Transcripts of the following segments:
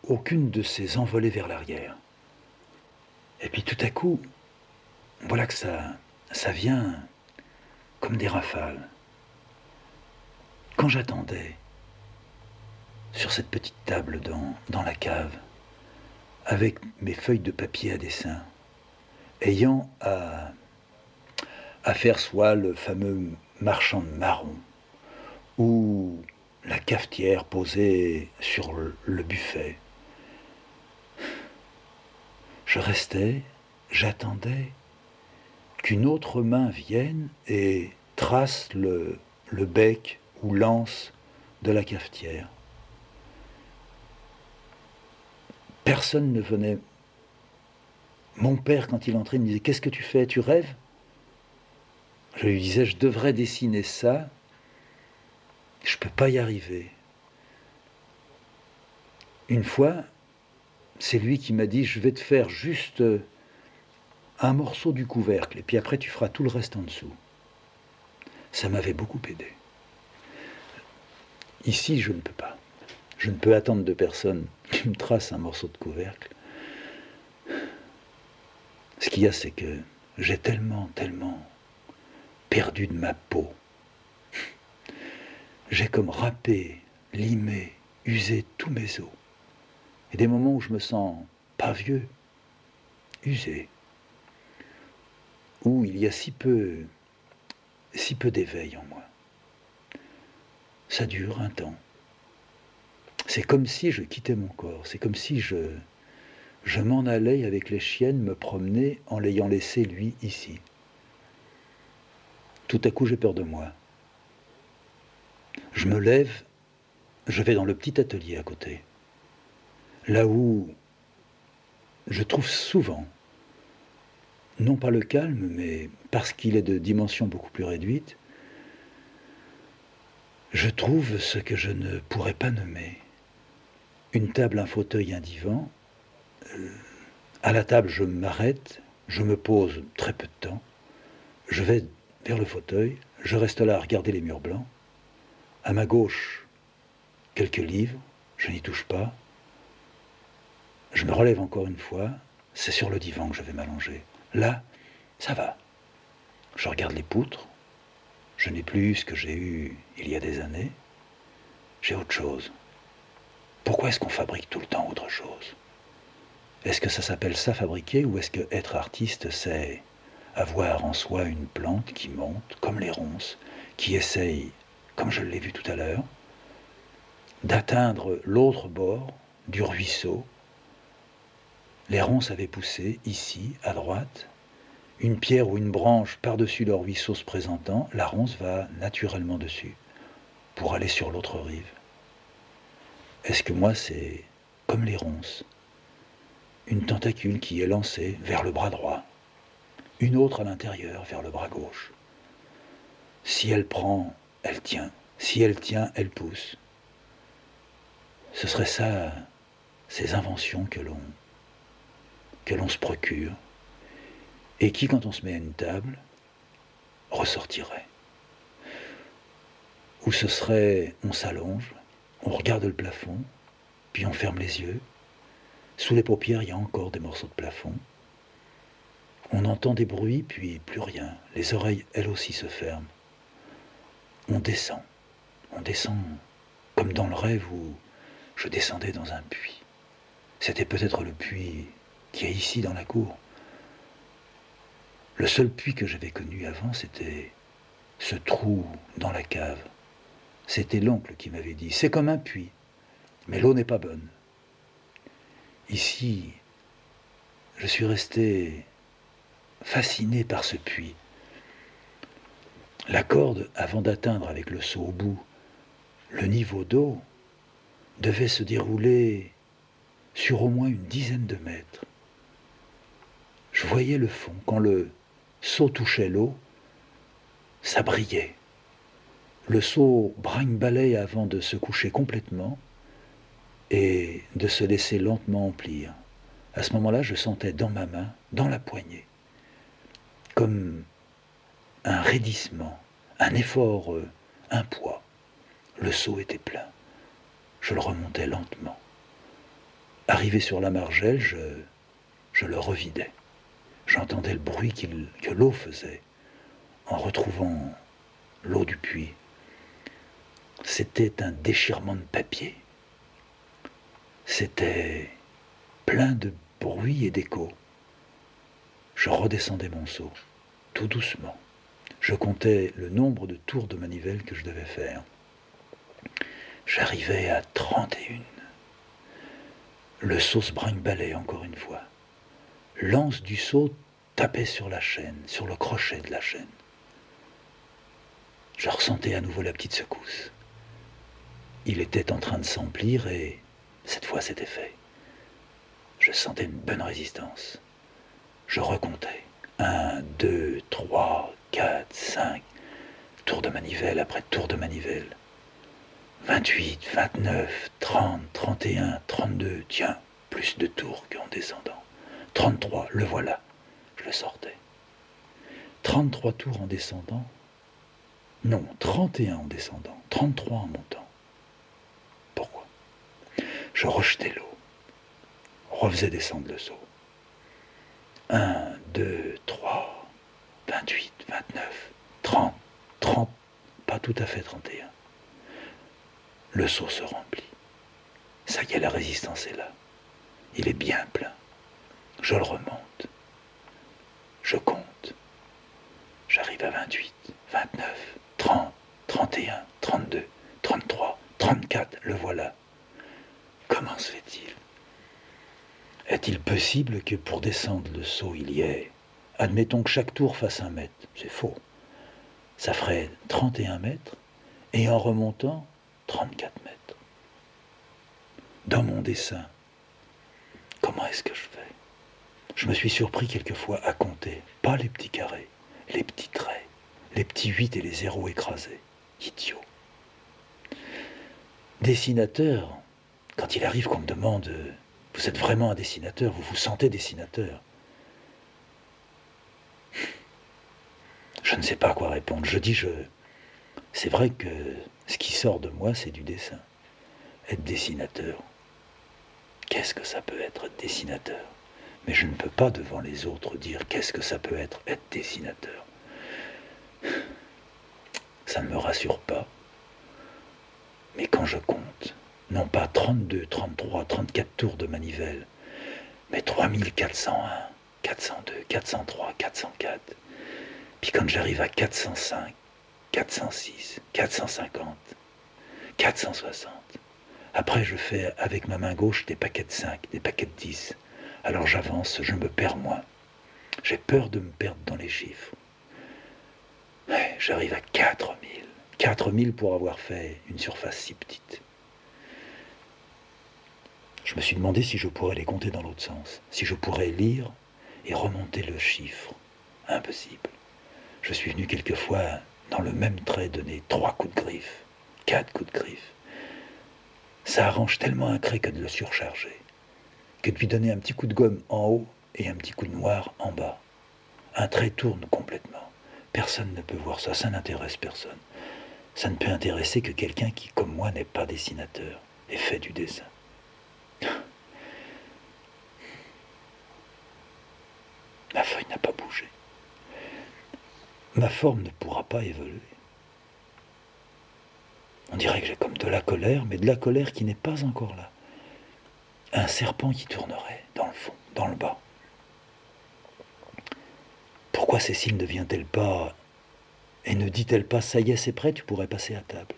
aucune de ces envolées vers l'arrière. Et puis tout à coup, voilà que ça vient comme des rafales. Quand j'attendais, sur cette petite table dans la cave, avec mes feuilles de papier à dessin, ayant à faire soit le fameux marchand de marron, ou la cafetière posée sur le buffet, je restais, j'attendais qu'une autre main vienne et trace le bec ou l'anse de la cafetière. Personne ne venait. Mon père, quand il entrait, me disait « Qu'est-ce que tu fais? Tu rêves ?» Je lui disais « Je devrais dessiner ça. Je ne peux pas y arriver. » Une fois, c'est lui qui m'a dit « Je vais te faire juste un morceau du couvercle, et puis après tu feras tout le reste en dessous. » Ça m'avait beaucoup aidé. Ici, je ne peux pas. Je ne peux attendre de personne qui me trace un morceau de couvercle. Ce qu'il y a, c'est que j'ai tellement perdu de ma peau. J'ai comme râpé, limé, usé tous mes os. Et des moments où je me sens pas vieux, usé, où il y a si peu d'éveil en moi. Ça dure un temps. C'est comme si je quittais mon corps, c'est comme si je m'en allais avec les chiennes me promener en l'ayant laissé lui ici. Tout à coup j'ai peur de moi. Je me lève, je vais dans le petit atelier à côté, là où je trouve souvent, non pas le calme, mais parce qu'il est de dimension beaucoup plus réduite, je trouve ce que je ne pourrais pas nommer. Une table, un fauteuil, un divan. À la table, je m'arrête, je me pose très peu de temps, je vais vers le fauteuil, je reste là à regarder les murs blancs. À ma gauche, quelques livres, je n'y touche pas. Je me relève encore une fois, c'est sur le divan que je vais m'allonger. Là, ça va. Je regarde les poutres, je n'ai plus ce que j'ai eu il y a des années. J'ai autre chose. Pourquoi est-ce qu'on fabrique tout le temps autre chose? Est-ce que ça s'appelle ça fabriquer, ou est-ce que être artiste, c'est avoir en soi une plante qui monte, comme les ronces, qui essaye, comme je l'ai vu tout à l'heure, d'atteindre l'autre bord du ruisseau. Les ronces avaient poussé, ici, à droite, une pierre ou une branche par-dessus le ruisseau se présentant, la ronce va naturellement dessus, pour aller sur l'autre rive. Est-ce que moi, c'est comme les ronces, une tentacule qui est lancée vers le bras droit, une autre à l'intérieur vers le bras gauche. Si elle prend, elle tient. Si elle tient, elle pousse. Ce serait ça, ces inventions que l'on se procure, et qui, quand on se met à une table, ressortirait. Ou ce serait, on s'allonge, on regarde le plafond, puis on ferme les yeux. Sous les paupières, il y a encore des morceaux de plafond. On entend des bruits, puis plus rien. Les oreilles, elles aussi, se ferment. On descend comme dans le rêve où je descendais dans un puits. C'était peut-être le puits qui est ici dans la cour. Le seul puits que j'avais connu avant, c'était ce trou dans la cave. C'était l'oncle qui m'avait dit, c'est comme un puits, mais l'eau n'est pas bonne. Ici, je suis resté fasciné par ce puits. La corde, avant d'atteindre avec le seau au bout le niveau d'eau, devait se dérouler sur au moins une dizaine de mètres. Je voyais le fond. Quand le seau touchait l'eau, ça brillait. Le seau brinque-balaye avant de se coucher complètement et de se laisser lentement emplir. À ce moment-là, je sentais dans ma main, dans la poignée, comme un raidissement, un effort, un poids. Le seau était plein. Je le remontais lentement. Arrivé sur la margelle, je le revidais. J'entendais le bruit que l'eau faisait en retrouvant l'eau du puits. C'était un déchirement de papier. C'était plein de bruit et d'écho. Je redescendais mon seau, tout doucement. Je comptais le nombre de tours de manivelle que je devais faire. J'arrivais à 31. Le seau se brinque-ballait encore une fois. L'anse du seau tapait sur la chaîne, sur le crochet de la chaîne. Je ressentais à nouveau la petite secousse. Il était en train de s'emplir et cette fois c'était fait. Je sentais une bonne résistance. Je recomptais. 1, 2, 3, 4, 5. Tour de manivelle après tour de manivelle. 28, 29, 30, 31, 32. Tiens, plus de tours qu'en descendant. 33, le voilà. Je le sortais. 33 tours en descendant. Non, 31 en descendant. 33 en montant. Pourquoi? Je rejetais l'eau. Refaisais descendre le seau. 1, 2, 3, 28, 29, 30, 30, pas tout à fait 31. Le seau se remplit. Ça y est, la résistance est là. Il est bien plein. Je le remonte. Je compte. J'arrive à 28, 29, 30, 31, 32, 33, 34, le voilà. Comment se fait-il? Est-il possible que pour descendre le seau, il y ait... Admettons que chaque tour fasse 1 mètre. C'est faux. Ça ferait 31 mètres, et en remontant, 34 mètres. Dans mon dessin, comment est-ce que je fais? Je me suis surpris quelquefois à compter, pas les petits carrés, les petits traits, les petits 8 et les 0 écrasés. Idiot. Dessinateur, quand il arrive qu'on me demande « Vous êtes vraiment un dessinateur, vous vous sentez dessinateur ?» Je ne sais pas quoi répondre. Je dis c'est vrai que ce qui sort de moi, c'est du dessin. Être dessinateur, qu'est-ce que ça peut être dessinateur? Mais je ne peux pas devant les autres dire qu'est-ce que ça peut être dessinateur. Ça ne me rassure pas. Mais quand je compte, non pas 32, 33, 34 tours de manivelle, mais 3401, 402, 403, 404. Puis quand j'arrive à 405, 406, 450, 460, après je fais avec ma main gauche des paquets de 5, des paquets de 10. Alors j'avance, je me perds moins. J'ai peur de me perdre dans les chiffres. Ouais, j'arrive à 4000. 4000 pour avoir fait une surface si petite. Je me suis demandé si je pourrais les compter dans l'autre sens, si je pourrais lire et remonter le chiffre. Impossible. Je suis venu quelquefois dans le même trait donner 3 coups de griffe, 4 coups de griffe. Ça arrange tellement un craie que de le surcharger, que de lui donner un petit coup de gomme en haut et un petit coup de noir en bas. Un trait tourne complètement. Personne ne peut voir ça, ça n'intéresse personne. Ça ne peut intéresser que quelqu'un qui, comme moi, n'est pas dessinateur et fait du dessin. Ma feuille n'a pas bougé. Ma forme ne pourra pas évoluer. On dirait que j'ai comme de la colère, mais de la colère qui n'est pas encore là. Un serpent qui tournerait dans le fond, dans le bas. Pourquoi Cécile ne vient-elle pas et ne dit-elle pas « ça y est, c'est prêt, tu pourrais passer à table » ?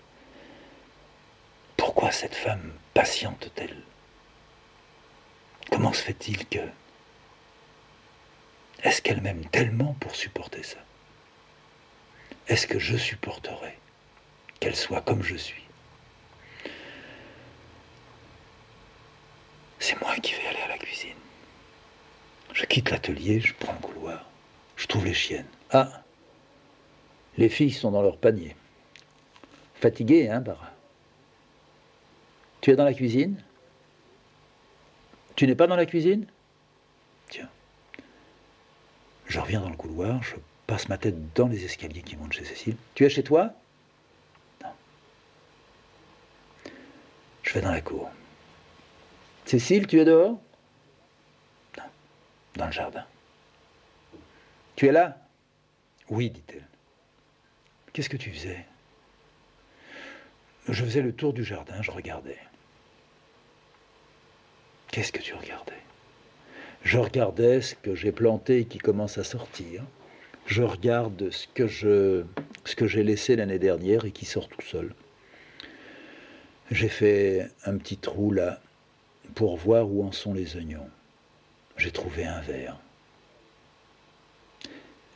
Pourquoi cette femme patiente-t-elle? Comment se fait-il que... Est-ce qu'elle m'aime tellement pour supporter ça? Est-ce que je supporterais qu'elle soit comme je suis? C'est moi qui vais aller à la cuisine. Je quitte l'atelier, je prends le couloir. Je trouve les chiennes. Ah, les filles sont dans leur panier. Fatiguées, hein, Bara? Tu es dans la cuisine? Tu n'es pas dans la cuisine? Tiens. Je reviens dans le couloir, je passe ma tête dans les escaliers qui montent chez Cécile. Tu es chez toi? Non. Je vais dans la cour. Cécile, tu es dehors? Non, dans le jardin. Tu es là? Oui, dit-elle. Qu'est-ce que tu faisais? Je faisais le tour du jardin, je regardais. Qu'est-ce que tu regardais? Je regardais ce que j'ai planté et qui commence à sortir. Je regarde ce que j'ai laissé l'année dernière et qui sort tout seul. J'ai fait un petit trou là pour voir où en sont les oignons. J'ai trouvé un ver.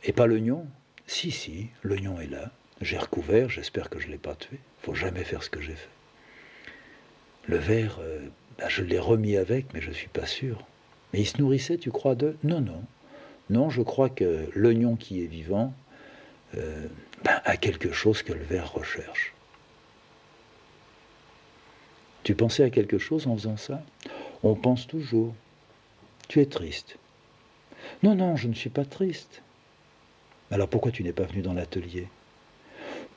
Et pas l'oignon? Si, l'oignon est là. J'ai recouvert, j'espère que je ne l'ai pas tué. Faut jamais faire ce que j'ai fait. Le ver, je l'ai remis avec, mais je ne suis pas sûr. Mais il se nourrissait, tu crois, de... Non. Non, je crois que l'oignon qui est vivant a quelque chose que le ver recherche. Tu pensais à quelque chose en faisant ça? On pense toujours. Tu es triste. Non, je ne suis pas triste. Alors pourquoi tu n'es pas venu dans l'atelier?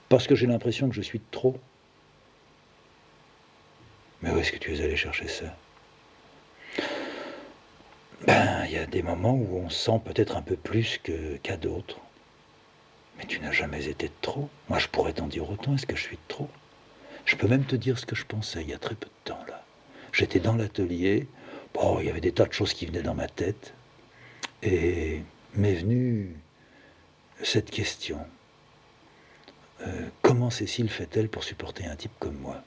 Parce que j'ai l'impression que je suis de trop. Mais où est-ce que tu es allé chercher ça? Il y a des moments où on sent peut-être un peu plus qu'à d'autres. Mais tu n'as jamais été de trop. Moi, je pourrais t'en dire autant. Est-ce que je suis de trop? Je peux même te dire ce que je pensais il y a très peu de temps, là. J'étais dans l'atelier. Bon, il y avait des tas de choses qui venaient dans ma tête. Et m'est venue cette question. Comment Cécile fait-elle pour supporter un type comme moi?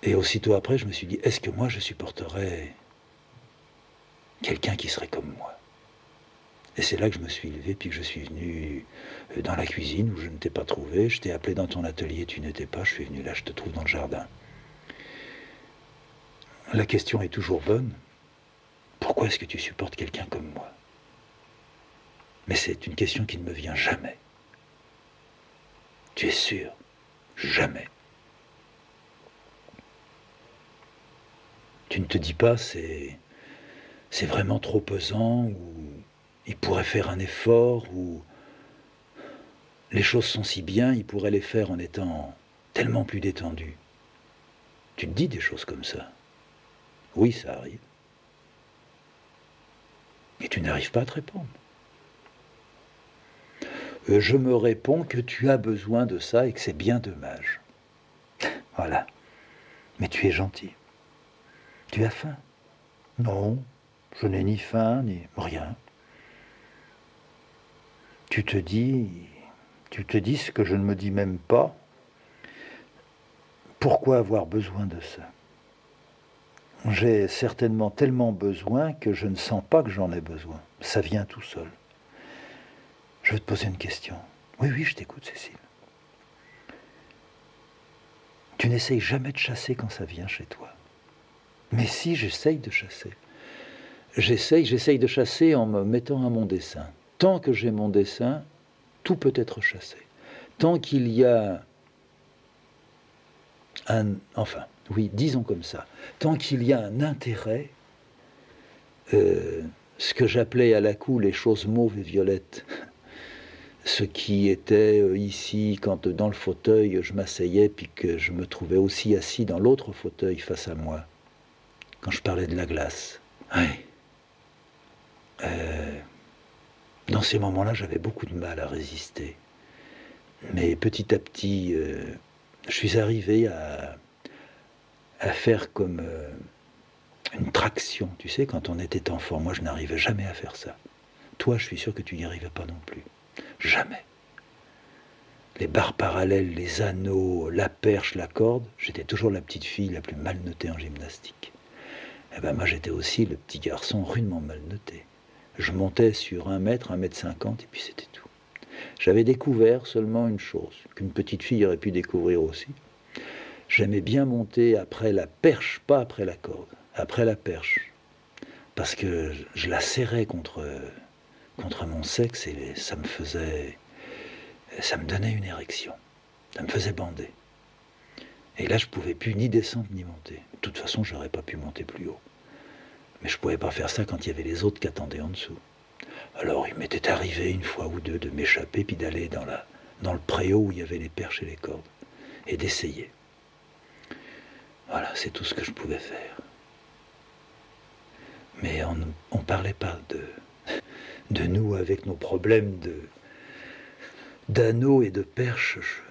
Et aussitôt après, je me suis dit, est-ce que moi, je supporterais quelqu'un qui serait comme moi? Et c'est là que je me suis levé, puis que je suis venu dans la cuisine où je ne t'ai pas trouvé. Je t'ai appelé dans ton atelier, tu n'étais pas. Je suis venu là, je te trouve dans le jardin. La question est toujours bonne. Pourquoi est-ce que tu supportes quelqu'un comme moi? Mais c'est une question qui ne me vient jamais. Tu es sûr? Jamais. Tu ne te dis pas, c'est vraiment trop pesant, ou il pourrait faire un effort, ou les choses sont si bien, il pourrait les faire en étant tellement plus détendu. Tu te dis des choses comme ça. Oui, ça arrive. Et tu n'arrives pas à te répondre. Je me réponds que tu as besoin de ça et que c'est bien dommage. Voilà. Mais tu es gentil. Tu as faim? Non, je n'ai ni faim, ni rien. Tu te dis ce que je ne me dis même pas. Pourquoi avoir besoin de ça? J'ai certainement tellement besoin que je ne sens pas que j'en ai besoin. Ça vient tout seul. Je veux te poser une question. Oui, je t'écoute, Cécile. Tu n'essayes jamais de chasser quand ça vient chez toi. Mais si, j'essaye de chasser. J'essaye de chasser en me mettant à mon dessin. Tant que j'ai mon dessin, tout peut être chassé. Tant qu'il y a disons comme ça, tant qu'il y a un intérêt, ce que j'appelais à la coup les choses mauves et violettes, ce qui était ici quand dans le fauteuil je m'asseyais puis que je me trouvais aussi assis dans l'autre fauteuil face à moi, quand je parlais de la glace. Ouais. Dans ces moments-là, j'avais beaucoup de mal à résister. Mais petit à petit, je suis arrivé à faire comme une traction. Tu sais, quand on était enfant, moi je n'arrivais jamais à faire ça. Toi, je suis sûr que tu n'y arrivais pas non plus. Jamais. Les barres parallèles, les anneaux, la perche, la corde, j'étais toujours la petite fille la plus mal notée en gymnastique. Et ben moi j'étais aussi le petit garçon rudement mal noté. Je montais sur 1 mètre, 1,50 m et puis c'était tout. J'avais découvert seulement une chose, qu'une petite fille aurait pu découvrir aussi. J'aimais bien monter après la perche, pas après la corde, après la perche. Parce que je la serrais contre mon sexe et ça me donnait une érection. Ça me faisait bander. Et là, je ne pouvais plus ni descendre ni monter. De toute façon, je n'aurais pas pu monter plus haut. Mais je ne pouvais pas faire ça quand il y avait les autres qui attendaient en dessous. Alors, il m'était arrivé une fois ou deux de m'échapper puis d'aller dans le préau où il y avait les perches et les cordes et d'essayer. Voilà, c'est tout ce que je pouvais faire. Mais on ne parlait pas de nous avec nos problèmes d'anneaux et de perches.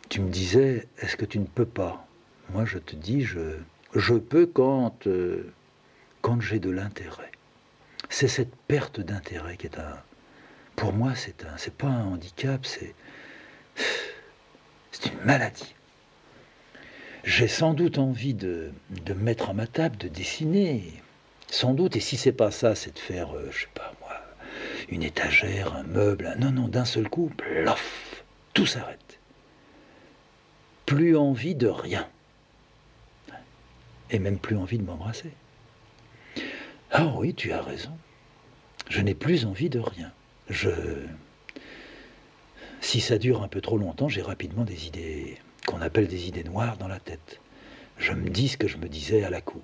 Tu me disais, est-ce que tu ne peux pas? Moi, je te dis, je peux quand j'ai de l'intérêt. C'est cette perte d'intérêt qui est pour moi, c'est pas un handicap, c'est une maladie. J'ai sans doute envie de me mettre à ma table, de dessiner, sans doute. Et si c'est pas ça, c'est de faire, je sais pas moi, une étagère, un meuble. Non, d'un seul coup, plof, tout s'arrête. Plus envie de rien. Et même plus envie de m'embrasser. Ah oui, tu as raison. Je n'ai plus envie de rien. Si ça dure un peu trop longtemps, j'ai rapidement des idées qu'on appelle des idées noires dans la tête. Je me dis ce que je me disais à la coup.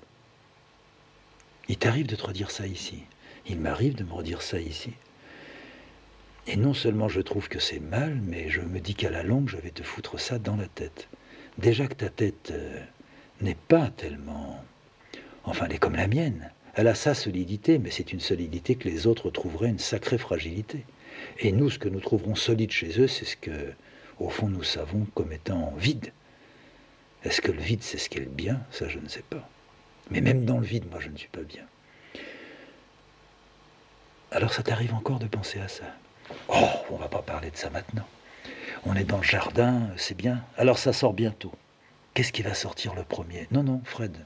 Il t'arrive de te redire ça ici. Il m'arrive de me redire ça ici. Et non seulement je trouve que c'est mal, mais je me dis qu'à la longue, je vais te foutre ça dans la tête. Déjà que ta tête n'est pas tellement... Enfin, elle est comme la mienne. Elle a sa solidité, mais c'est une solidité que les autres trouveraient une sacrée fragilité. Et nous, ce que nous trouverons solide chez eux, c'est ce que, au fond, nous savons comme étant vide. Est-ce que le vide, c'est ce qu'est le bien? Ça, je ne sais pas. Mais même dans le vide, moi, je ne suis pas bien. Alors ça t'arrive encore de penser à ça? Oh, on va pas parler de ça maintenant. On est dans le jardin, c'est bien. Alors ça sort bientôt. Qu'est-ce qui va sortir le premier? Non, Fred,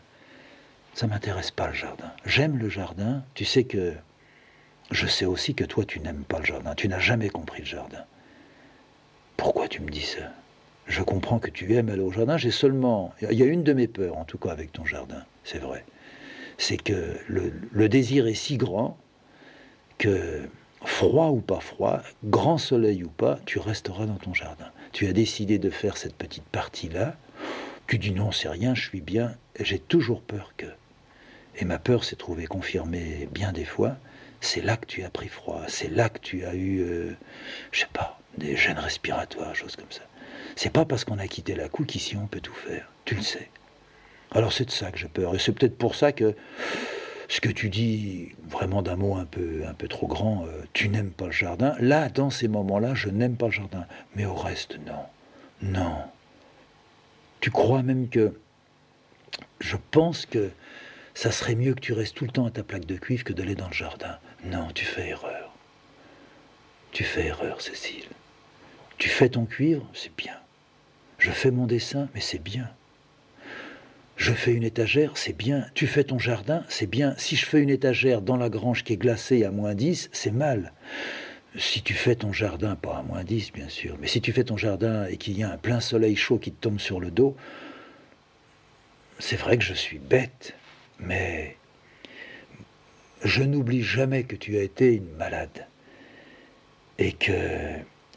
ça m'intéresse pas le jardin. J'aime le jardin. Tu sais que... Je sais aussi que toi, tu n'aimes pas le jardin. Tu n'as jamais compris le jardin. Pourquoi tu me dis ça? Je comprends que tu aimes aller au jardin. J'ai seulement... Il y a une de mes peurs, en tout cas, avec ton jardin. C'est vrai. C'est que le désir est si grand que, froid ou pas froid, grand soleil ou pas, tu resteras dans ton jardin. Tu as décidé de faire cette petite partie-là. Tu dis non, c'est rien, je suis bien. J'ai toujours peur que... Et ma peur s'est trouvée confirmée bien des fois. C'est là que tu as pris froid. C'est là que tu as eu, je sais pas, des gènes respiratoires, choses comme ça. C'est pas parce qu'on a quitté la couille qu'ici on peut tout faire. Tu le sais. Alors c'est de ça que j'ai peur. Et c'est peut-être pour ça que ce que tu dis, vraiment d'un mot un peu trop grand, tu n'aimes pas le jardin. Là, dans ces moments-là, je n'aime pas le jardin. Mais au reste, non. Non. Tu crois même que... Je pense que ça serait mieux que tu restes tout le temps à ta plaque de cuivre que d'aller dans le jardin. Non, tu fais erreur. Tu fais erreur, Cécile. Tu fais ton cuivre, c'est bien. Je fais mon dessin, mais c'est bien. Je fais une étagère, c'est bien. Tu fais ton jardin, c'est bien. Si je fais une étagère dans la grange qui est glacée à -10, c'est mal. Si tu fais ton jardin, pas à -10 bien sûr, mais si tu fais ton jardin et qu'il y a un plein soleil chaud qui te tombe sur le dos, c'est vrai que je suis bête, mais je n'oublie jamais que tu as été une malade et que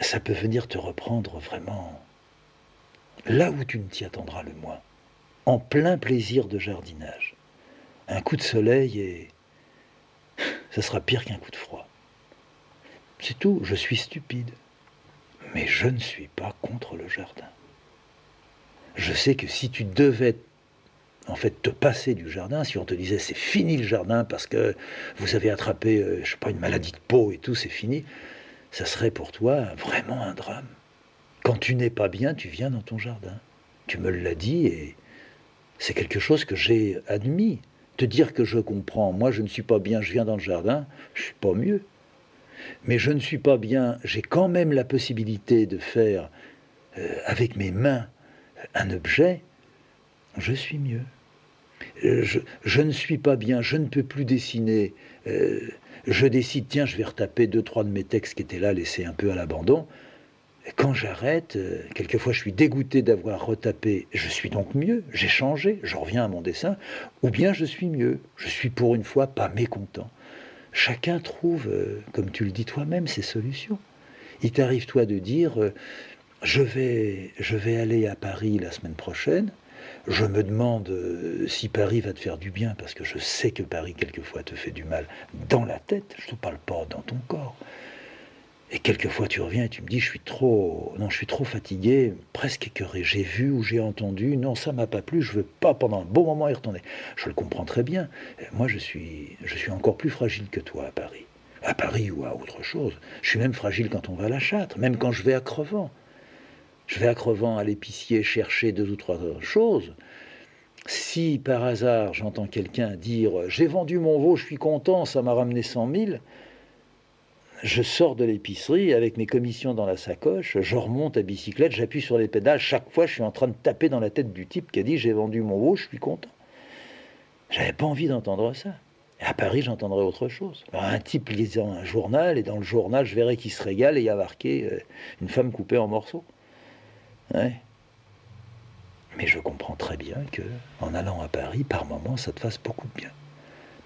ça peut venir te reprendre vraiment là où tu ne t'y attendras le moins, en plein plaisir de jardinage. Un coup de soleil et ça sera pire qu'un coup de froid. C'est tout, je suis stupide. Mais je ne suis pas contre le jardin. Je sais que si tu devais en fait te passer du jardin, si on te disait c'est fini le jardin parce que vous avez attrapé, je sais pas, une maladie de peau et tout, c'est fini, ça serait pour toi vraiment un drame. Quand tu n'es pas bien, tu viens dans ton jardin. Tu me l'as dit et c'est quelque chose que j'ai admis. Te dire que je comprends, moi je ne suis pas bien, je viens dans le jardin, je suis pas mieux. Mais je ne suis pas bien, j'ai quand même la possibilité de faire avec mes mains un objet, je suis mieux. Je ne suis pas bien, je ne peux plus dessiner. Je décide, tiens, je vais retaper 2-3 de mes textes qui étaient là, laissés un peu à l'abandon. Quand j'arrête, quelquefois je suis dégoûté d'avoir retapé, je suis donc mieux, j'ai changé, je reviens à mon dessin, ou bien je suis mieux, je suis pour une fois pas mécontent. Chacun trouve, comme tu le dis toi-même, ses solutions. Il t'arrive toi de dire, je vais aller à Paris la semaine prochaine, je me demande si Paris va te faire du bien, parce que je sais que Paris quelquefois te fait du mal dans la tête, je ne te parle pas dans ton corps. Et quelquefois tu reviens et tu me dis, je suis trop fatigué, presque écœuré. J'ai vu ou j'ai entendu, non, ça m'a pas plu, je veux pas pendant un bon moment y retourner. Je le comprends très bien. Moi, je suis encore plus fragile que toi à Paris. À Paris ou à autre chose. Je suis même fragile quand on va à la Châtre, même quand je vais à Crevant. Je vais à Crevant à l'épicier chercher 2 ou 3 choses. Si par hasard j'entends quelqu'un dire j'ai vendu mon veau, je suis content, ça m'a ramené 100 000, je sors de l'épicerie avec mes commissions dans la sacoche, je remonte à bicyclette, j'appuie sur les pédales, chaque fois je suis en train de taper dans la tête du type qui a dit j'ai vendu mon veau, je suis content. J'avais pas envie d'entendre ça. Et à Paris, j'entendrais autre chose. Alors, un type lisant un journal, et dans le journal, je verrais qu'il se régale et il y a marqué une femme coupée en morceaux. Ouais. Mais je comprends très bien que, en allant à Paris, par moments, ça te fasse beaucoup de bien.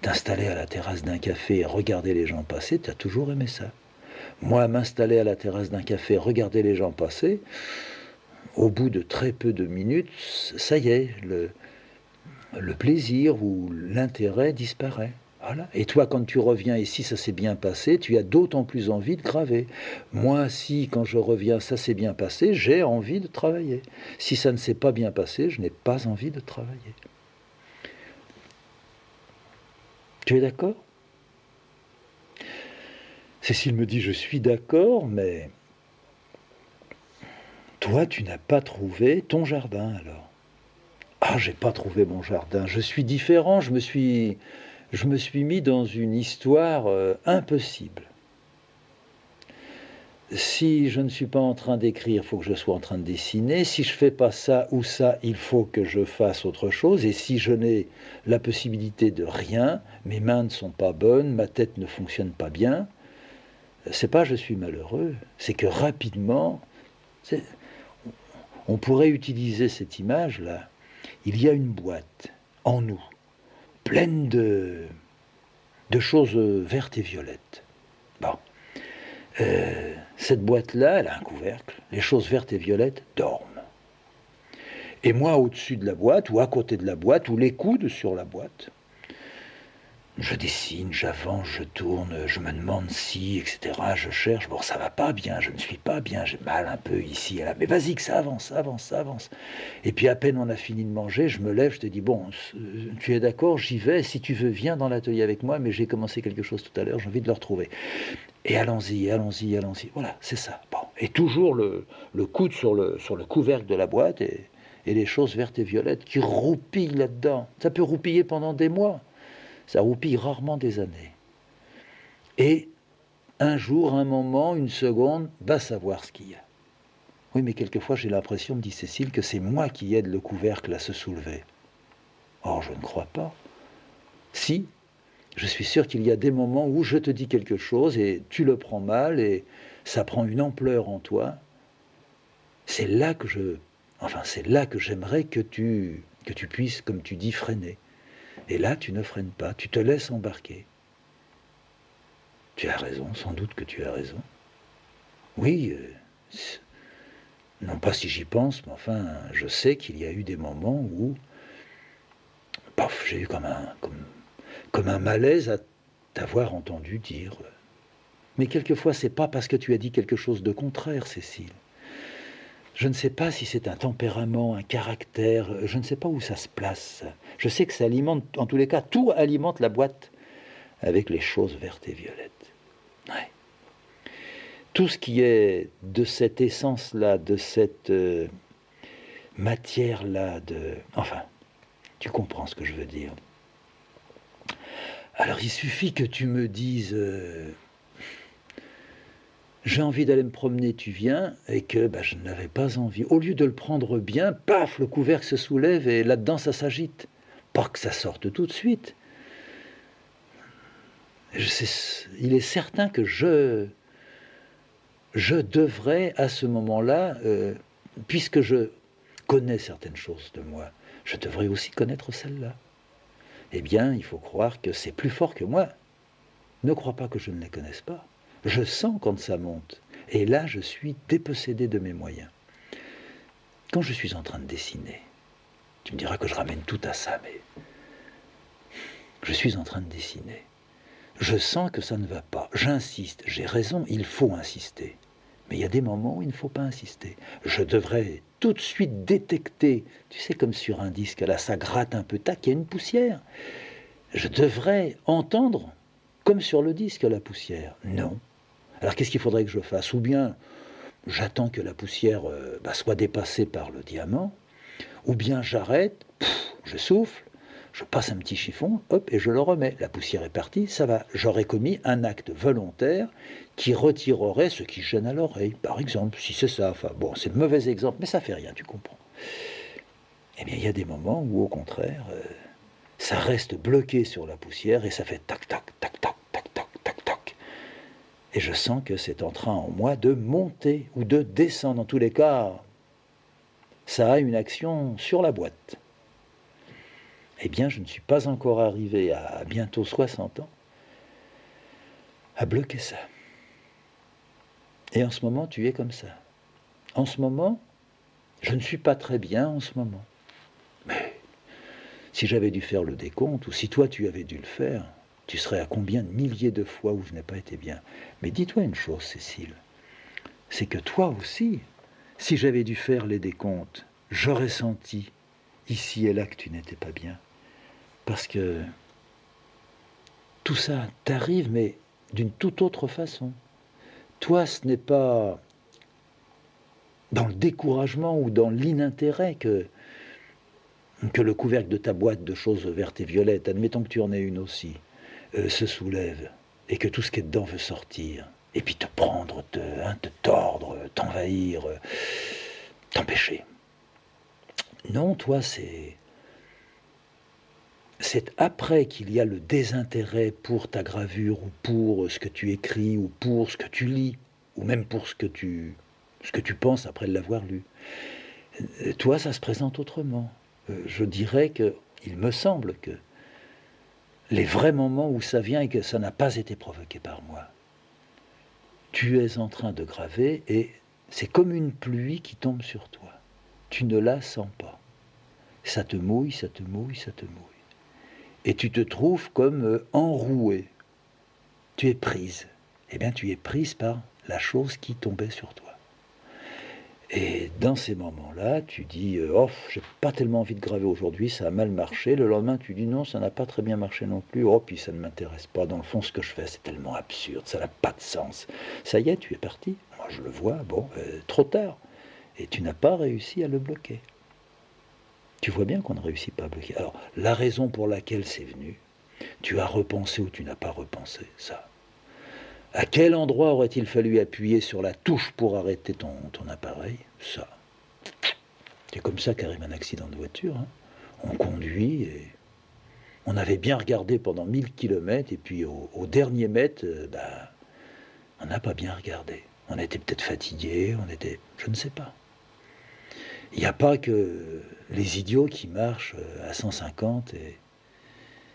T'installer à la terrasse d'un café et regarder les gens passer, tu as toujours aimé ça. Moi, m'installer à la terrasse d'un café, regarder les gens passer, au bout de très peu de minutes, ça y est, le plaisir ou l'intérêt disparaît. Voilà. Et toi, quand tu reviens ici, ça s'est bien passé, tu as d'autant plus envie de graver. Moi, si quand je reviens, ça s'est bien passé, j'ai envie de travailler. Si ça ne s'est pas bien passé, je n'ai pas envie de travailler. Tu es d'accord? Cécile me dit, je suis d'accord, mais toi, tu n'as pas trouvé ton jardin alors. Ah, j'ai pas trouvé mon jardin. Je suis différent. Je me suis mis dans une histoire impossible. Si je ne suis pas en train d'écrire, il faut que je sois en train de dessiner. Si je fais pas ça ou ça, il faut que je fasse autre chose. Et si je n'ai la possibilité de rien, mes mains ne sont pas bonnes, ma tête ne fonctionne pas bien, c'est pas je suis malheureux, c'est que rapidement, on pourrait utiliser cette image-là. Il y a une boîte en nous, pleine de choses vertes et violettes. Bon. Cette boîte-là, elle a un couvercle. Les choses vertes et violettes dorment. Et moi, au-dessus de la boîte, ou à côté de la boîte, ou les coudes sur la boîte, je dessine, j'avance, je tourne, je me demande si, etc. Je cherche. Bon, ça va pas bien, je ne suis pas bien, j'ai mal un peu ici et là. Mais vas-y, que ça avance, ça avance, ça avance. Et puis à peine on a fini de manger, je me lève, je te dis, bon, tu es d'accord, j'y vais. Si tu veux, viens dans l'atelier avec moi, mais j'ai commencé quelque chose tout à l'heure, j'ai envie de le retrouver. Et allons-y, allons-y, allons-y. Voilà, c'est ça. Bon. Et toujours le coude sur le couvercle de la boîte et les choses vertes et violettes qui roupillent là-dedans. Ça peut roupiller pendant des mois. Ça roupille rarement des années. Et un jour, un moment, une seconde, va savoir ce qu'il y a. Oui, mais quelquefois j'ai l'impression, me dit Cécile, que c'est moi qui aide le couvercle à se soulever. Or, je ne crois pas. Si, je suis sûr qu'il y a des moments où je te dis quelque chose et tu le prends mal et ça prend une ampleur en toi. C'est là que c'est là que j'aimerais que tu puisses, comme tu dis, freiner. Et là, tu ne freines pas, tu te laisses embarquer. Tu as raison, sans doute que tu as raison. Oui, non pas si j'y pense, mais enfin, je sais qu'il y a eu des moments où, paf, j'ai eu comme un malaise à t'avoir entendu dire. Mais quelquefois, c'est pas parce que tu as dit quelque chose de contraire, Cécile. Je ne sais pas si c'est un tempérament, un caractère, je ne sais pas où ça se place. Je sais que ça alimente, en tous les cas, tout alimente la boîte avec les choses vertes et violettes. Ouais. Tout ce qui est de cette essence-là, de cette matière-là, enfin, tu comprends ce que je veux dire. Alors il suffit que tu me dises j'ai envie d'aller me promener, tu viens, et que je n'avais pas envie. Au lieu de le prendre bien, paf, le couvercle se soulève et là-dedans ça s'agite. Pas que ça sorte tout de suite. Il est certain que je devrais à ce moment-là, puisque je connais certaines choses de moi, je devrais aussi connaître celles-là. Eh bien, il faut croire que c'est plus fort que moi. Ne crois pas que je ne les connaisse pas. Je sens quand ça monte. Et là, je suis dépossédé de mes moyens. Quand je suis en train de dessiner, tu me diras que je ramène tout à ça, mais je suis en train de dessiner. Je sens que ça ne va pas. J'insiste, j'ai raison, il faut insister. Mais il y a des moments où il ne faut pas insister. Je devrais tout de suite détecter, tu sais, comme sur un disque, là, ça gratte un peu, tac, il y a une poussière. Je devrais entendre, comme sur le disque, la poussière. Non. Alors qu'est-ce qu'il faudrait que je fasse? Ou bien j'attends que la poussière soit dépassée par le diamant, ou bien j'arrête, je souffle, je passe un petit chiffon, hop, et je le remets. La poussière est partie, ça va. J'aurais commis un acte volontaire qui retirerait ce qui gêne à l'oreille, par exemple, si c'est ça. Enfin, bon, c'est de mauvais exemple, mais ça fait rien, tu comprends. Eh bien, il y a des moments où, au contraire, ça reste bloqué sur la poussière et ça fait tac, tac, tac, tac, tac, tac, tac, tac. Et je sens que c'est en train en moi de monter ou de descendre. En tous les cas, ça a une action sur la boîte. Eh bien, je ne suis pas encore arrivé à bientôt 60 ans à bloquer ça. Et en ce moment, tu es comme ça. En ce moment, je ne suis pas très bien en ce moment. Mais si j'avais dû faire le décompte, ou si toi tu avais dû le faire, tu serais à combien de milliers de fois où je n'ai pas été bien. Mais dis-toi une chose, Cécile, c'est que toi aussi, si j'avais dû faire les décomptes, j'aurais senti ici et là que tu n'étais pas bien. Parce que tout ça t'arrive, mais d'une toute autre façon. Toi, ce n'est pas dans le découragement ou dans l'inintérêt que le couvercle de ta boîte de choses vertes et violettes, admettons que tu en aies une aussi, se soulève et que tout ce qui est dedans veut sortir, et puis te prendre, te tordre, t'envahir, t'empêcher. Non, toi, c'est après qu'il y a le désintérêt pour ta gravure ou pour ce que tu écris ou pour ce que tu lis ou même pour ce que tu penses après l'avoir lu. Toi, ça se présente autrement. Je dirais que, il me semble que les vrais moments où ça vient et que ça n'a pas été provoqué par moi, tu es en train de graver et c'est comme une pluie qui tombe sur toi. Tu ne la sens pas. Ça te mouille, ça te mouille, ça te mouille. Et tu te trouves comme enroué. Tu es prise. Eh bien, tu es prise par la chose qui tombait sur toi. Et dans ces moments-là, tu dis oh, j'ai pas tellement envie de graver aujourd'hui, ça a mal marché. Le lendemain, tu dis non, ça n'a pas très bien marché non plus. Oh, puis ça ne m'intéresse pas. Dans le fond, ce que je fais, c'est tellement absurde, ça n'a pas de sens. Ça y est, tu es parti. Moi, je le vois, bon, trop tard. Et tu n'as pas réussi à le bloquer. Tu vois bien qu'on ne réussit pas à bloquer. Alors, la raison pour laquelle c'est venu, tu as repensé ou tu n'as pas repensé, ça. À quel endroit aurait-il fallu appuyer sur la touche pour arrêter ton appareil? Ça. C'est comme ça qu'arrive un accident de voiture. Hein. On conduit et on avait bien regardé pendant 1000 km et puis au dernier mètre, on n'a pas bien regardé. On était peut-être fatigué, je ne sais pas. Il n'y a pas que les idiots qui marchent à 150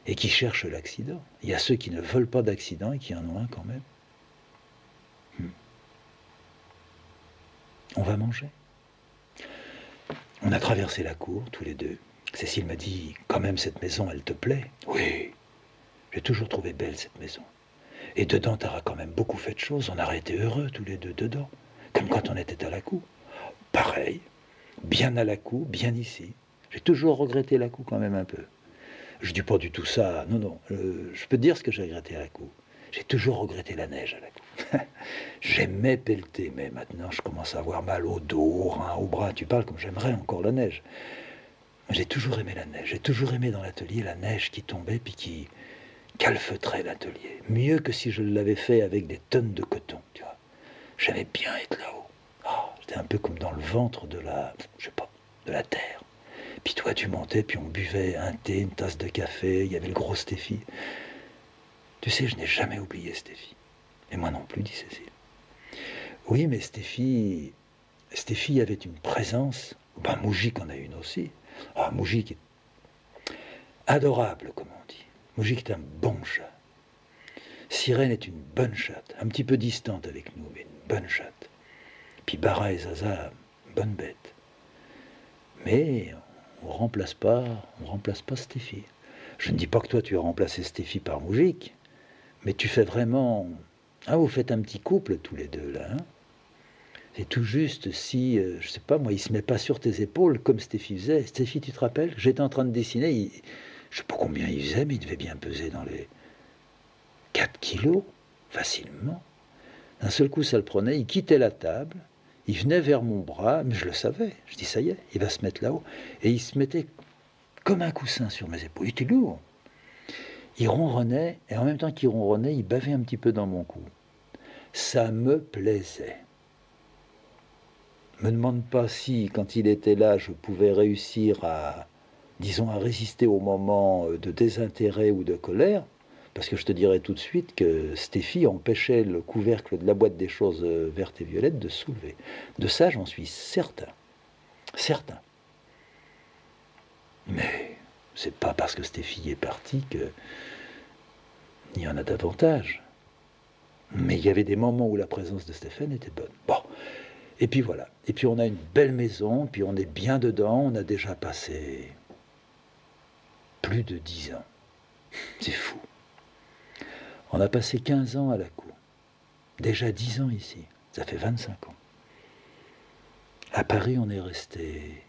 et qui cherchent l'accident. Il y a ceux qui ne veulent pas d'accident et qui en ont un quand même. On va manger. On a traversé la cour, tous les deux. Cécile m'a dit, quand même, cette maison, elle te plaît? Oui, j'ai toujours trouvé belle cette maison. Et dedans, t'auras quand même beaucoup fait de choses. On aurait été heureux, tous les deux, dedans. Comme quand on était à la cour. Pareil, bien à la cour, bien ici. J'ai toujours regretté la cour quand même un peu. Je dis pas du tout ça, non. Je peux te dire ce que j'ai regretté à la cour. J'ai toujours regretté la neige à la cour. J'aimais pelleter, mais maintenant je commence à avoir mal au dos, au rein, au bras. Tu parles comme j'aimerais encore la neige. J'ai toujours aimé la neige. J'ai toujours aimé dans l'atelier la neige qui tombait puis qui calfeutrait l'atelier. Mieux que si je l'avais fait avec des tonnes de coton, tu vois. J'aimais bien être là-haut. Oh, j'étais un peu comme dans le ventre de de la terre. Puis toi, tu montais, puis on buvait un thé, une tasse de café. Il y avait le gros Stéphie. Tu sais, je n'ai jamais oublié Stéphie. Et moi non plus, dit Cécile. Oui, mais Stéphie avait une présence. Ben, Moujik en a une aussi. Ah, Moujik est adorable, comme on dit. Moujik est un bon chat. Sirène est une bonne chatte, un petit peu distante avec nous, mais une bonne chatte. Puis Bara et Zaza, bonne bête. Mais on remplace pas Stéphie. Je ne dis pas que toi tu as remplacé Stéphie par Moujik, Mais tu fais vraiment... Ah, vous faites un petit couple tous les deux, là. Hein, c'est tout juste si, je sais pas moi, il se met pas sur tes épaules comme Stéphie faisait. Stéphie, tu te rappelles? J'étais en train de dessiner, je sais pas combien il faisait, mais il devait bien peser dans les 4 kilos, facilement. D'un seul coup, ça le prenait, il quittait la table, il venait vers mon bras, mais je le savais. Je dis, ça y est, il va se mettre là-haut. Et il se mettait comme un coussin sur mes épaules. Il était lourd. Il ronronnait, et en même temps qu'il ronronnait, il bavait un petit peu dans mon cou. Ça me plaisait. Me demande pas si, quand il était là, je pouvais réussir à, disons, à résister au moment de désintérêt ou de colère, parce que je te dirais tout de suite que Stéphie empêchait le couvercle de la boîte des choses vertes et violettes de se soulever. De ça, j'en suis certain. Certain. Mais c'est pas parce que Stéphie est partie qu'il y en a davantage. Mais il y avait des moments où la présence de Stéphane était bonne. Bon, et puis voilà. Et puis on a une belle maison, puis on est bien dedans, on a déjà passé plus de 10 ans. C'est fou. On a passé 15 ans à la cour. Déjà 10 ans ici. Ça fait 25 ans. À Paris, on est resté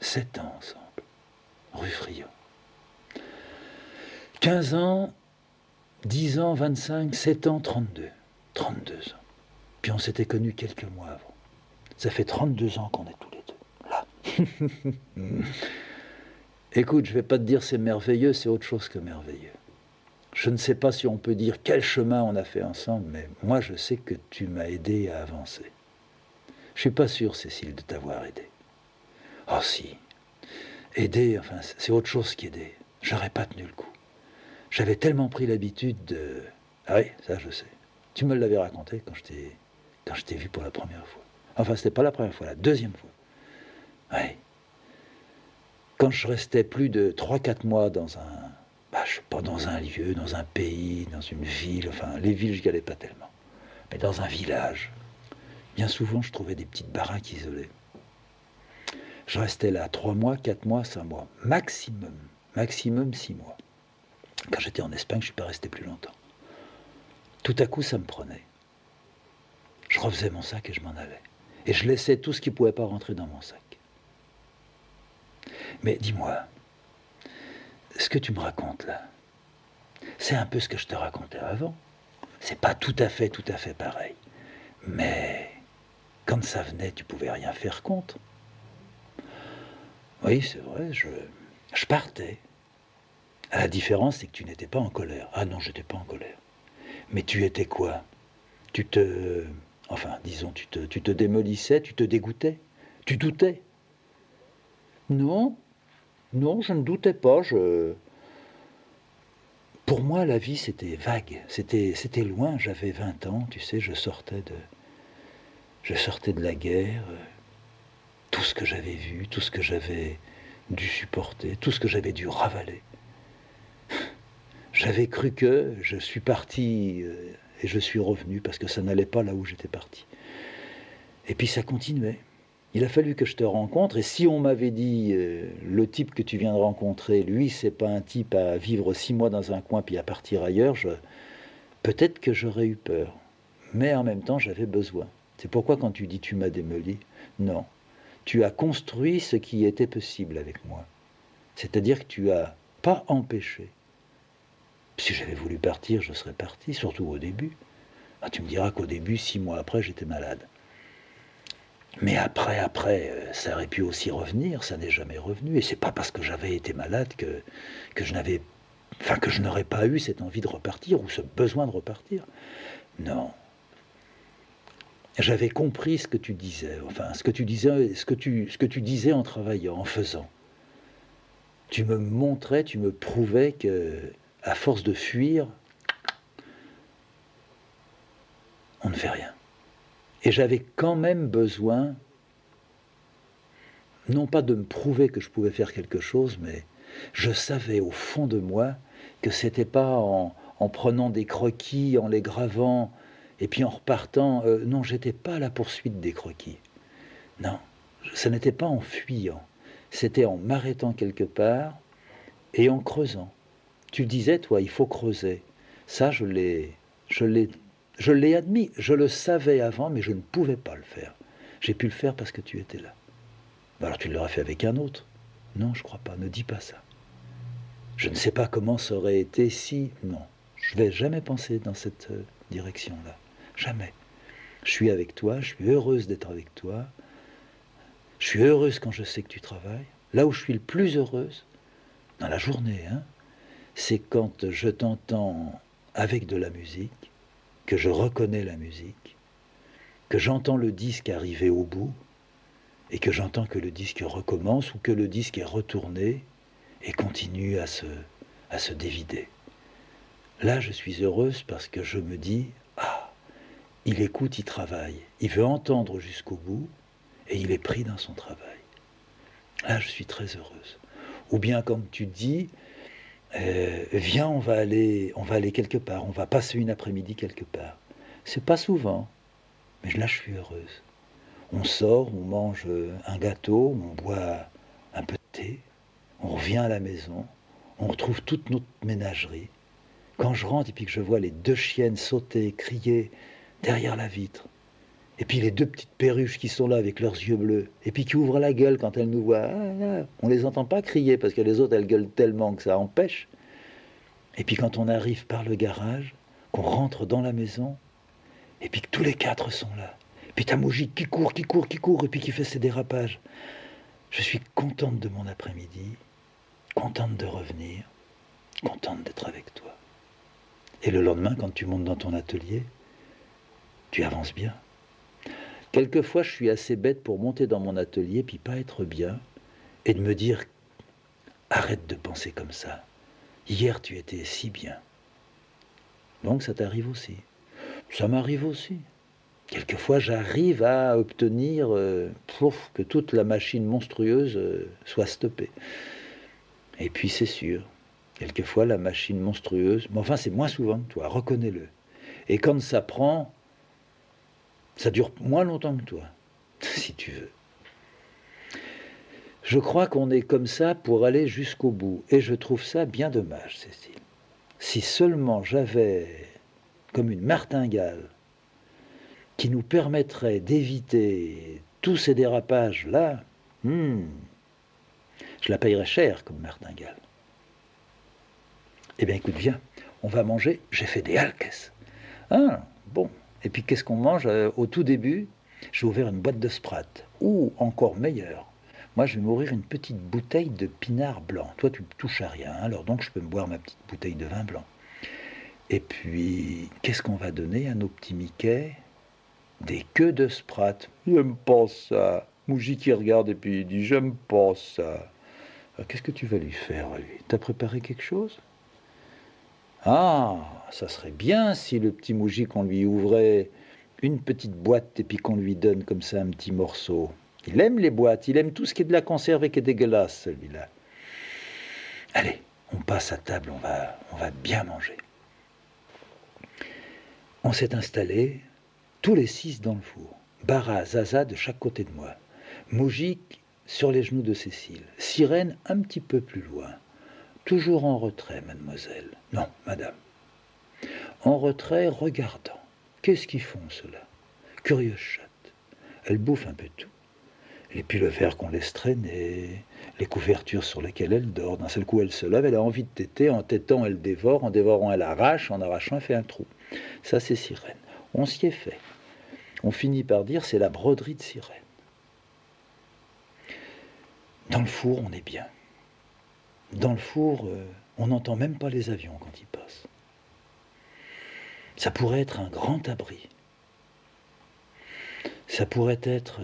7 ans ensemble, rue Friot. 15 ans, 10 ans, 25, 7 ans, 32. 32 ans. Puis on s'était connus quelques mois avant. Ça fait 32 ans qu'on est tous les deux, là. Écoute, je ne vais pas te dire c'est merveilleux, c'est autre chose que merveilleux. Je ne sais pas si on peut dire quel chemin on a fait ensemble, mais moi je sais que tu m'as aidé à avancer. Je ne suis pas sûr, Cécile, de t'avoir aidé. Oh si, aider, enfin, c'est autre chose qu'aider. J'aurais pas tenu le coup. J'avais tellement pris l'habitude de... Ah oui, ça je sais. Tu me l'avais raconté quand je t'ai vu pour la première fois. Enfin, c'était pas la première fois, la deuxième fois. Oui. Quand je restais plus de 3-4 mois dans un... je sais pas, dans un lieu, dans un pays, dans une ville, enfin, les villes, je n'y allais pas tellement. Mais dans un village, bien souvent, je trouvais des petites baraques isolées. Je restais là 3 mois, 4 mois, 5 mois. Maximum. Maximum 6 mois. Quand j'étais en Espagne, je ne suis pas resté plus longtemps. Tout à coup, ça me prenait. Je refaisais mon sac et je m'en allais. Et je laissais tout ce qui ne pouvait pas rentrer dans mon sac. Mais dis-moi, ce que tu me racontes là, c'est un peu ce que je te racontais avant. C'est pas tout à fait pareil. Mais quand ça venait, tu pouvais rien faire contre. Oui, c'est vrai, je partais. La différence, c'est que tu n'étais pas en colère. Ah non, j'étais pas en colère. Mais tu étais quoi? Tu te... Enfin, disons, tu te démolissais, tu te dégoûtais, tu doutais. Non, non, je ne doutais pas. Pour moi, la vie, c'était vague, c'était loin. J'avais 20 ans, tu sais, je sortais de la guerre. Tout ce que j'avais vu, tout ce que j'avais dû supporter, tout ce que j'avais dû ravaler. J'avais cru que je suis parti et je suis revenu parce que ça n'allait pas là où j'étais parti. Et puis ça continuait. Il a fallu que je te rencontre, et si on m'avait dit le type que tu viens de rencontrer, lui, c'est pas un type à vivre 6 mois dans un coin puis à partir ailleurs, peut-être que j'aurais eu peur. Mais en même temps, j'avais besoin. C'est pourquoi quand tu dis tu m'as démoli, non. Tu as construit ce qui était possible avec moi. C'est-à-dire que tu as pas empêché. Si j'avais voulu partir, je serais parti, surtout au début. Ah, tu me diras qu'au début, 6 mois après, j'étais malade. Mais après, ça aurait pu aussi revenir, ça n'est jamais revenu. Et c'est pas parce que j'avais été malade que je n'aurais pas eu cette envie de repartir ou ce besoin de repartir. Non. J'avais compris ce que tu disais, enfin ce que tu disais en travaillant, en faisant. Tu me montrais, tu me prouvais que, à force de fuir, on ne fait rien. Et j'avais quand même besoin, non pas de me prouver que je pouvais faire quelque chose, mais je savais au fond de moi que c'était pas en prenant des croquis, en les gravant, et puis en repartant. Non, j'étais pas à la poursuite des croquis. Non, ce n'était pas en fuyant. C'était en m'arrêtant quelque part et en creusant. Tu disais, toi, il faut creuser. Ça, je l'ai, je l'ai admis. Je le savais avant, mais je ne pouvais pas le faire. J'ai pu le faire parce que tu étais là. Ben alors tu l'aurais fait avec un autre. Non, je crois pas. Ne dis pas ça. Je ne sais pas comment ça aurait été si... Non, je vais jamais penser dans cette direction-là. Jamais. Je suis avec toi, je suis heureuse d'être avec toi. Je suis heureuse quand je sais que tu travailles. Là où je suis le plus heureuse, dans la journée, hein, c'est quand je t'entends avec de la musique, que je reconnais la musique, que j'entends le disque arriver au bout, et que j'entends que le disque recommence ou que le disque est retourné et continue à se dévider. Là, je suis heureuse parce que je me dis, ah, il écoute, il travaille, il veut entendre jusqu'au bout et il est pris dans son travail. Là, je suis très heureuse. Ou bien quand tu dis, viens, on va aller quelque part, on va passer une après-midi quelque part. C'est pas souvent, mais là, je suis heureuse. On sort, on mange un gâteau, on boit un peu de thé, on revient à la maison, on retrouve toute notre ménagerie. Quand je rentre et puis que je vois les deux chiennes sauter, crier derrière la vitre, et puis les deux petites perruches qui sont là avec leurs yeux bleus, et puis qui ouvrent la gueule quand elles nous voient, on les entend pas crier parce que les autres elles gueulent tellement que ça empêche. Et puis quand on arrive par le garage, qu'on rentre dans la maison, et puis que tous les quatre sont là. Et puis t'as Moujik qui court, et puis qui fait ses dérapages. Je suis contente de mon après-midi, contente de revenir, contente d'être avec toi. Et le lendemain, quand tu montes dans ton atelier, tu avances bien. Quelquefois, je suis assez bête pour monter dans mon atelier puis pas être bien et de me dire arrête de penser comme ça. Hier, tu étais si bien. Donc, ça t'arrive aussi. Ça m'arrive aussi. Quelquefois, j'arrive à obtenir que toute la machine monstrueuse soit stoppée. Et puis, c'est sûr, quelquefois, la machine monstrueuse, mais enfin, c'est moins souvent que toi, reconnais-le. Et quand ça prend, ça dure moins longtemps que toi, si tu veux. Je crois qu'on est comme ça pour aller jusqu'au bout. Et je trouve ça bien dommage, Cécile. Si seulement j'avais comme une martingale qui nous permettrait d'éviter tous ces dérapages-là, je la payerais cher comme martingale. Eh bien, écoute, viens, on va manger. J'ai fait des halkes. Ah, bon. Et puis, qu'est-ce qu'on mange au tout début, j'ai ouvert une boîte de Sprat. Ou, encore meilleur, moi, je vais m'ouvrir une petite bouteille de pinard blanc. Toi, tu ne touches à rien, alors donc je peux me boire ma petite bouteille de vin blanc. Et puis, qu'est-ce qu'on va donner à nos petits Mickey? Des queues de Sprat. J'aime pas ça. Mouji qui regarde et puis il dit j'aime pas ça. Alors, qu'est-ce que tu vas lui faire, lui? T'as préparé quelque chose? Ah, ça serait bien si le petit Mouji qu'on lui ouvrait une petite boîte et puis qu'on lui donne comme ça un petit morceau. Il aime les boîtes, il aime tout ce qui est de la conserve et qui est dégueulasse, celui-là. Allez, on passe à table, on va bien manger. On s'est installés, tous les 6 dans le four. Bara, Zaza de chaque côté de moi. Moujik sur les genoux de Cécile. Sirène un petit peu plus loin. Toujours en retrait, mademoiselle. Non, madame. En retrait, regardant. Qu'est-ce qu'ils font, ceux-là? Curieuse chatte. Elle bouffe un peu tout. Et puis le verre qu'on laisse traîner, les couvertures sur lesquelles elle dort. D'un seul coup, elle se lève, elle a envie de téter. En tétant, elle dévore. En dévorant, elle arrache. En arrachant, elle fait un trou. Ça, c'est Sirène. On s'y est fait. On finit par dire c'est la broderie de Sirène. Dans le four, on est bien. Dans le four, on n'entend même pas les avions quand ils passent. Ça pourrait être un grand abri. Ça pourrait être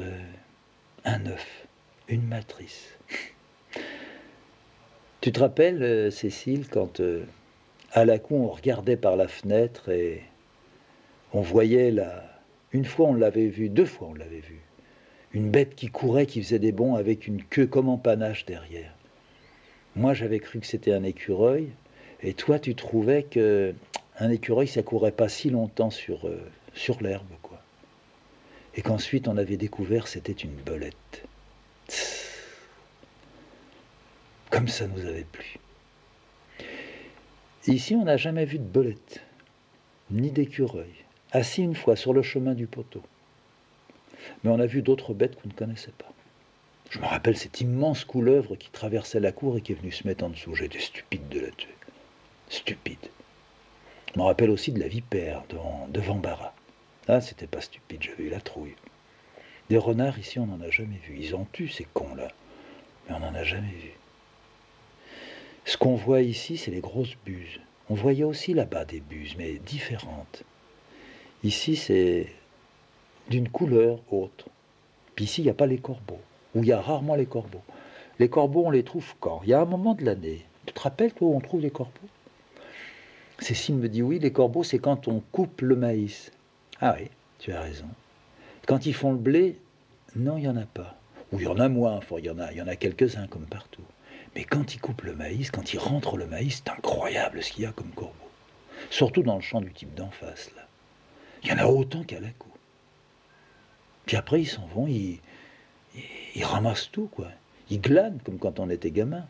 un œuf, une matrice. Tu te rappelles, Cécile, quand à la con on regardait par la fenêtre et on voyait là. Une fois on l'avait vu, 2 fois on l'avait vu. Une bête qui courait, qui faisait des bonds avec une queue comme en panache derrière. Moi j'avais cru que c'était un écureuil, et toi tu trouvais que un écureuil ça courait pas si longtemps sur l'herbe, quoi. Et qu'ensuite on avait découvert c'était une belette. Tss, comme ça nous avait plu. Ici on n'a jamais vu de belette. ni d'écureuil, assis une fois sur le chemin du poteau. Mais on a vu d'autres bêtes qu'on ne connaissait pas. Je me rappelle cette immense couleuvre qui traversait la cour et qui est venue se mettre en dessous. J'étais stupide de la tuer. Stupide. Je me rappelle aussi de la vipère devant Bara. Ah, c'était pas stupide, j'avais eu la trouille. Des renards, ici, on n'en a jamais vu. Ils en tuent, ces cons-là. Mais on n'en a jamais vu. Ce qu'on voit ici, c'est les grosses buses. On voyait aussi là-bas des buses, mais différentes. Ici, c'est d'une couleur autre. Puis ici, il n'y a pas les corbeaux. Ou il y a rarement les corbeaux. Les corbeaux, on les trouve quand? Il y a un moment de l'année. Tu te rappelles, toi, où on trouve les corbeaux? Cécile me dit oui, les corbeaux, c'est quand on coupe le maïs. Ah oui, tu as raison. Quand ils font le blé, non, il n'y en a pas. Ou il y en a moins, enfin, il y en a quelques-uns comme partout. Mais quand ils coupent le maïs, quand ils rentrent le maïs, c'est incroyable ce qu'il y a comme corbeaux. Surtout dans le champ du type d'en face, là. Il y en a autant qu'à la cour. Puis après, ils s'en vont, ils ramassent tout, quoi. Ils glanent, comme quand on était gamin.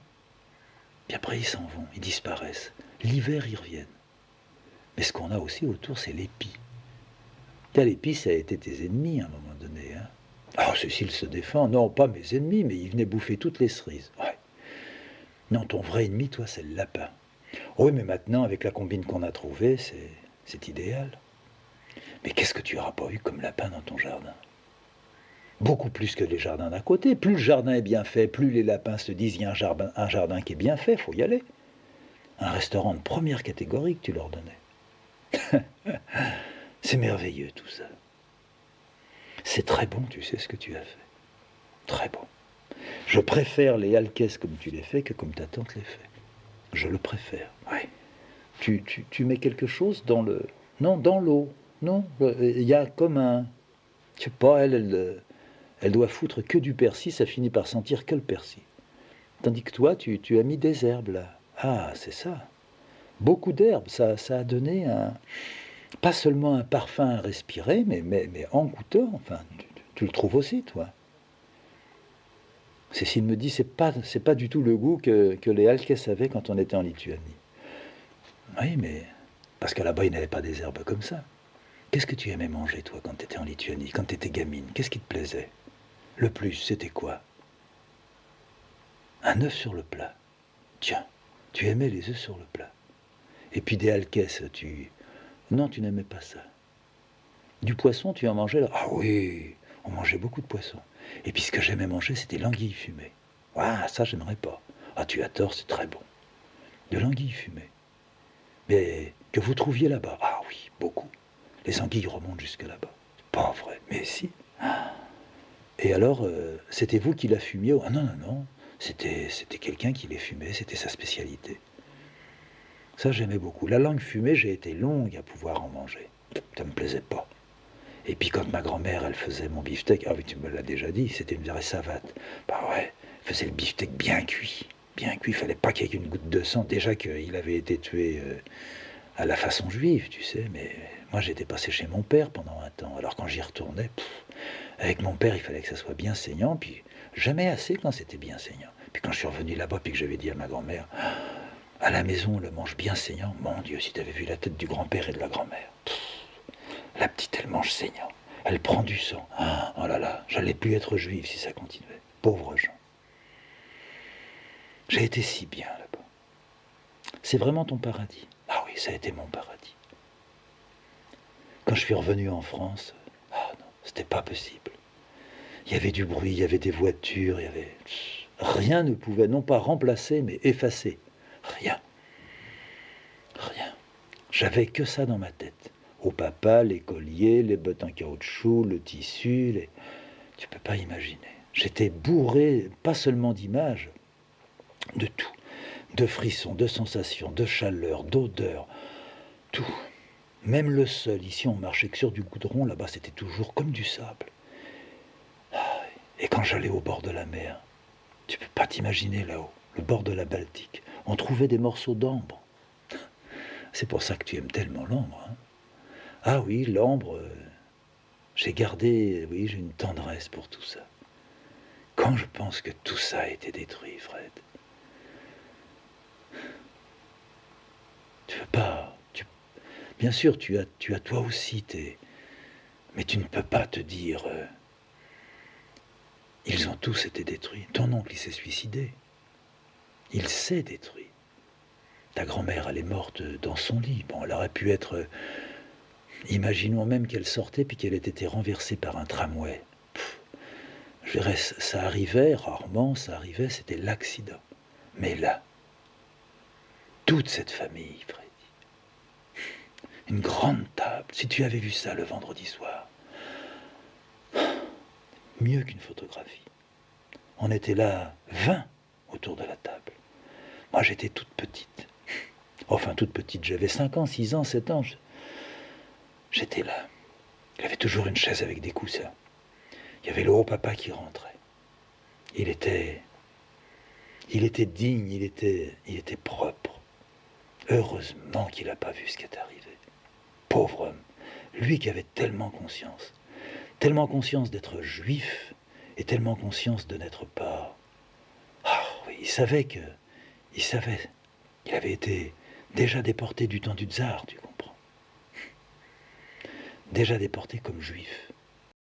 Puis après, ils s'en vont, ils disparaissent. L'hiver, ils reviennent. Mais ce qu'on a aussi autour, c'est les pies. Les pies, ça a été tes ennemis à un moment donné. Hein. Alors, Cécile se défend. Non, pas mes ennemis, mais ils venaient bouffer toutes les cerises. Ouais. Non, ton vrai ennemi, toi, c'est le lapin. Oui, mais maintenant, avec la combine qu'on a trouvée, c'est idéal. Mais qu'est-ce que tu n'auras pas eu comme lapin dans ton jardin? Beaucoup plus que les jardins d'à côté. Plus le jardin est bien fait, plus les lapins se disent il y a un jardin qui est bien fait, il faut y aller. Un restaurant de première catégorie que tu leur donnais. C'est merveilleux tout ça. C'est très bon, tu sais ce que tu as fait. Très bon. Je préfère les halkès comme tu les fais que comme ta tante les fait. Je le préfère. Ouais. Tu mets quelque chose dans le... Non, dans l'eau. Non, il y a comme un... Je sais pas, elle doit foutre que du persil, ça finit par sentir que le persil. Tandis que toi, tu as mis des herbes là. Ah, c'est ça. Beaucoup d'herbes, ça a donné pas seulement un parfum à respirer, mais en goûtant, enfin, tu le trouves aussi, toi. Cécile me dit, c'est pas du tout le goût que les halkès avaient quand on était en Lituanie. Oui, mais parce que là-bas, il n'y avait pas des herbes comme ça. Qu'est-ce que tu aimais manger, toi, quand tu étais en Lituanie, quand tu étais gamine? Qu'est-ce qui te plaisait? Le plus, c'était quoi? Un œuf sur le plat. Tiens, tu aimais les œufs sur le plat. Et puis des halkès, Non, tu n'aimais pas ça. Du poisson, tu en mangeais là? Ah oui, on mangeait beaucoup de poisson. Et puis ce que j'aimais manger, c'était l'anguille fumée. Ah, ça, j'aimerais pas. Ah, tu as tort, c'est très bon. De l'anguille fumée. Mais que vous trouviez là-bas? Ah oui, beaucoup. Les anguilles remontent jusque là-bas. Pas vrai, mais si. Et alors, c'était vous qui la fumiez? Ah non, non, non. C'était quelqu'un qui les fumait, c'était sa spécialité. Ça, j'aimais beaucoup. La langue fumée, j'ai été longue à pouvoir en manger. Ça me plaisait pas. Et puis quand ma grand-mère, elle faisait mon beefsteak, ah oui, tu me l'as déjà dit, c'était une vraie savate. Bah ouais, elle faisait le beefsteak bien cuit. Bien cuit, il fallait pas qu'il y ait une goutte de sang. Déjà qu'il avait été tué à la façon juive, tu sais, mais moi j'étais passé chez mon père pendant un temps. Alors quand j'y retournais, avec mon père, il fallait que ça soit bien saignant, puis jamais assez quand c'était bien saignant. Puis quand je suis revenu là-bas, puis que j'avais dit à ma grand-mère, à la maison, on le mange bien saignant. Mon Dieu, si tu avais vu la tête du grand-père et de la grand-mère. La petite, elle mange saignant. Elle prend du sang. Oh là là, j'allais plus être juive si ça continuait. Pauvres gens. J'ai été si bien là-bas. C'est vraiment ton paradis. Ah oui, ça a été mon paradis. Quand je suis revenu en France, ah non, c'était pas possible. Il y avait du bruit, il y avait des voitures, il y avait... Rien ne pouvait, non pas remplacer, mais effacer. Rien. Rien. J'avais que ça dans ma tête. Au papa, les colliers, les bottes en caoutchouc, le tissu, tu peux pas imaginer. J'étais bourré, pas seulement d'images, de tout. De frissons, de sensations, de chaleur, d'odeur, tout. Même le sol, ici on marchait que sur du goudron, là-bas c'était toujours comme du sable. Et quand j'allais au bord de la mer, tu peux pas t'imaginer là-haut, le bord de la Baltique, on trouvait des morceaux d'ambre. C'est pour ça que tu aimes tellement l'ambre. Hein. Ah oui, l'ambre, j'ai gardé, oui, j'ai une tendresse pour tout ça. Quand je pense que tout ça a été détruit, Fred, tu veux pas... Bien sûr, tu as toi aussi mais tu ne peux pas te dire... ils ont tous été détruits. Ton oncle, il s'est suicidé. Il s'est détruit. Ta grand-mère, elle est morte dans son lit. Bon, elle aurait pu être... imaginons même qu'elle sortait puis qu'elle ait été renversée par un tramway. Je dirais, ça arrivait, rarement, ça arrivait, c'était l'accident. Mais là, toute cette famille, Freddy, une grande table, si tu avais vu ça le vendredi soir, mieux qu'une photographie. On était là 20 autour de la table. Moi, j'étais toute petite. Enfin, toute petite, j'avais 5 ans, 6 ans, 7 ans. J'étais là. Il y avait toujours une chaise avec des coussins. Il y avait le haut-papa qui rentrait. Il était digne, il était propre. Heureusement qu'il n'a pas vu ce qui est arrivé. Pauvre homme. Lui qui avait tellement conscience d'être juif, et tellement conscience de n'être pas... Ah oui, il savait. Il avait été déjà déporté du temps du tsar, tu comprends. Déjà déporté comme juif.